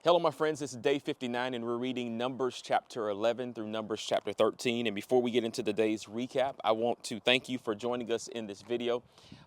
Hello, my friends. This is day 59, and we're reading Numbers chapter 11 through Numbers chapter 13. And before we get into today's recap, I want to thank you for joining us in this video.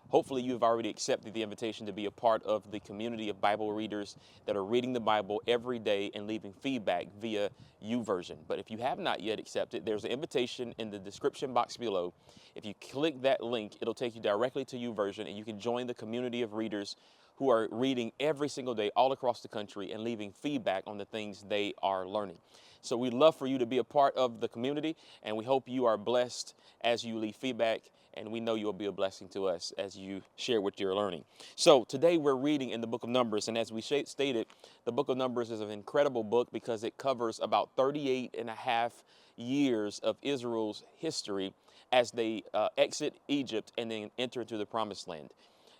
Hopefully, you've already accepted the invitation to be a part of the community of Bible readers that are reading the Bible every day and leaving feedback via YouVersion. But if you have not yet accepted, there's an invitation in the description box below. If you click that link, it'll take you directly to YouVersion, and you can join the community of readers who are reading every single day all across the country and leaving feedback on the things they are learning. So we'd love for you to be a part of the community, and we hope you are blessed as you leave feedback, and we know you'll be a blessing to us as you share what you're learning. So today we're reading in the book of Numbers, and as we stated, the book of Numbers is an incredible book because it covers about 38 and a half years of Israel's history as they exit Egypt and then enter into the promised land.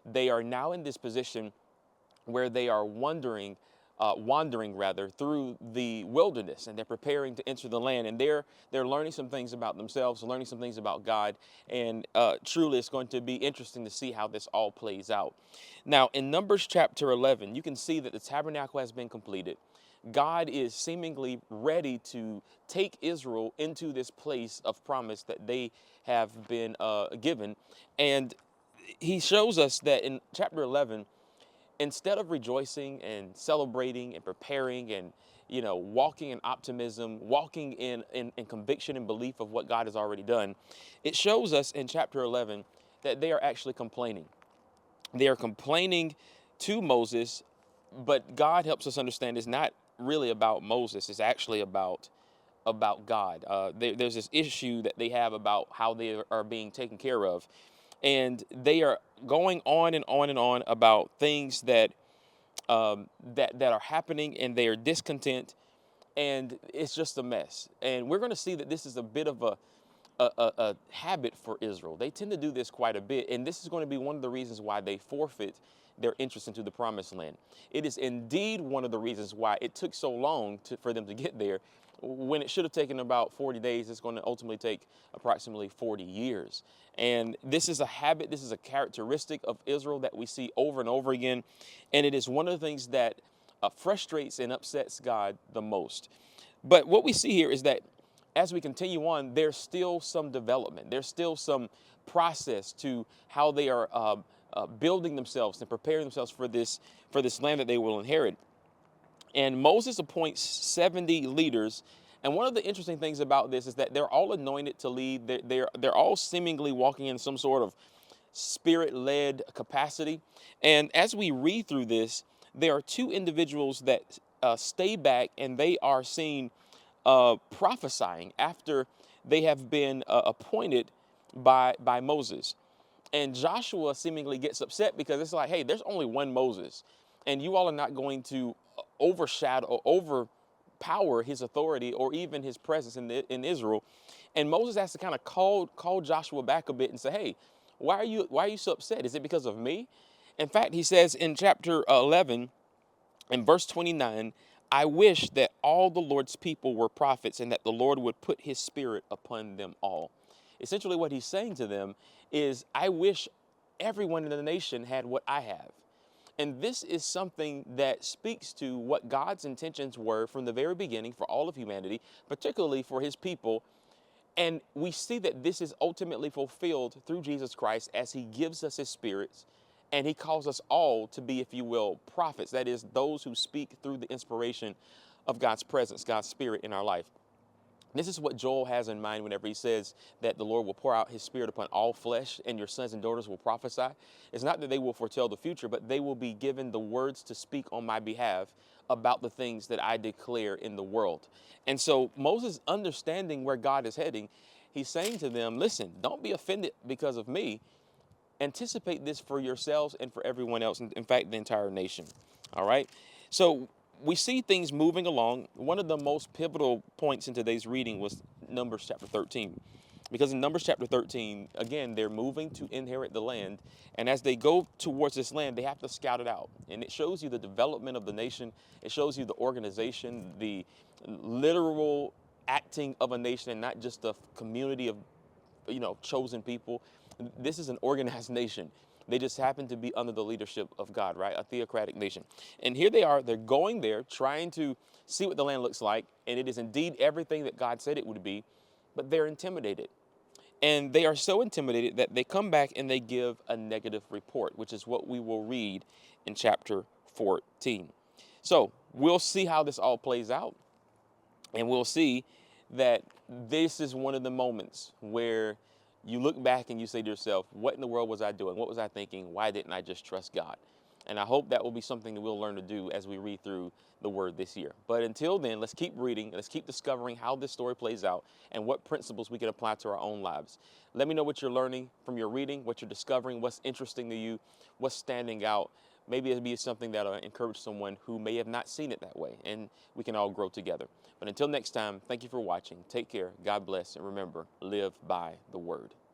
They are now in this position where they are wandering through the wilderness, and they're preparing to enter the land, and they're learning some things about themselves, learning some things about God, and truly it's going to be interesting to see how this all plays out. Now, in Numbers chapter 11, you can see that the tabernacle has been completed. God is seemingly ready to take Israel into this place of promise that they have been given, and he shows us that in chapter 11, instead of rejoicing and celebrating and preparing and walking in optimism, walking in conviction and belief of what God has already done, it shows us in chapter 11 that they are actually complaining. They are complaining to Moses, but God helps us understand it's not really about Moses. It's actually about God. There's this issue that they have about how they are being taken care of, and they are going on and on and on about things that that are happening, and they are discontent, and it's just a mess. And we're going to see that this is a bit of a habit for Israel. They tend to do this quite a bit, and this is going to be one of the reasons why they forfeit their interest into the promised land. It is indeed one of the reasons why it took so long for them to get there. When it should have taken about 40 days, it's going to ultimately take approximately 40 years. And this is a habit, this is a characteristic of Israel that we see over and over again. And it is one of the things that frustrates and upsets God the most. But what we see here is that as we continue on, there's still some development. There's still some process to how they are building themselves and preparing themselves for this land that they will inherit. And Moses appoints 70 leaders. And one of the interesting things about this is that they're all anointed to lead. They're all seemingly walking in some sort of spirit-led capacity. And as we read through this, there are two individuals that stay back, and they are seen prophesying after they have been appointed by Moses. And Joshua seemingly gets upset because it's like, hey, there's only one Moses, and you all are not going to overshadow or overpower his authority or even his presence in Israel. And Moses has to kind of call Joshua back a bit and say, hey, why are you so upset? Is it because of me? In fact, he says in chapter 11, in verse 29, I wish that all the Lord's people were prophets and that the Lord would put his spirit upon them all. Essentially, what he's saying to them is, I wish everyone in the nation had what I have. And this is something that speaks to what God's intentions were from the very beginning for all of humanity, particularly for his people. And we see that this is ultimately fulfilled through Jesus Christ as he gives us his spirits, and he calls us all to be, if you will, prophets. That is, those who speak through the inspiration of God's presence, God's spirit in our life. This is what Joel has in mind whenever he says that the Lord will pour out his spirit upon all flesh and your sons and daughters will prophesy. It's not that they will foretell the future, but they will be given the words to speak on my behalf about the things that I declare in the world. And so Moses, understanding where God is heading, he's saying to them, listen, don't be offended because of me. Anticipate this for yourselves and for everyone else, in fact, the entire nation. All right? So we see things moving along. One of the most pivotal points in today's reading was Numbers chapter 13. Because in Numbers chapter 13, again, they're moving to inherit the land. And as they go towards this land, they have to scout it out. And it shows you the development of the nation. It shows you the organization, the literal acting of a nation, and not just a community of chosen people. This is an organized nation. They just happen to be under the leadership of God, right? A theocratic nation. And here they are, they're going there trying to see what the land looks like. And it is indeed everything that God said it would be, but they're intimidated. And they are so intimidated that they come back and they give a negative report, which is what we will read in chapter 14. So we'll see how this all plays out. And we'll see that this is one of the moments where you look back and you say to yourself, what in the world was I doing? What was I thinking? Why didn't I just trust God? And I hope that will be something that we'll learn to do as we read through the word this year. But until then, let's keep reading. Let's keep discovering how this story plays out and what principles we can apply to our own lives. Let me know what you're learning from your reading, what you're discovering, what's interesting to you, what's standing out. Maybe it'll be something that'll encourage someone who may have not seen it that way, and we can all grow together. But until next time, thank you for watching. Take care, God bless, and remember, live by the word.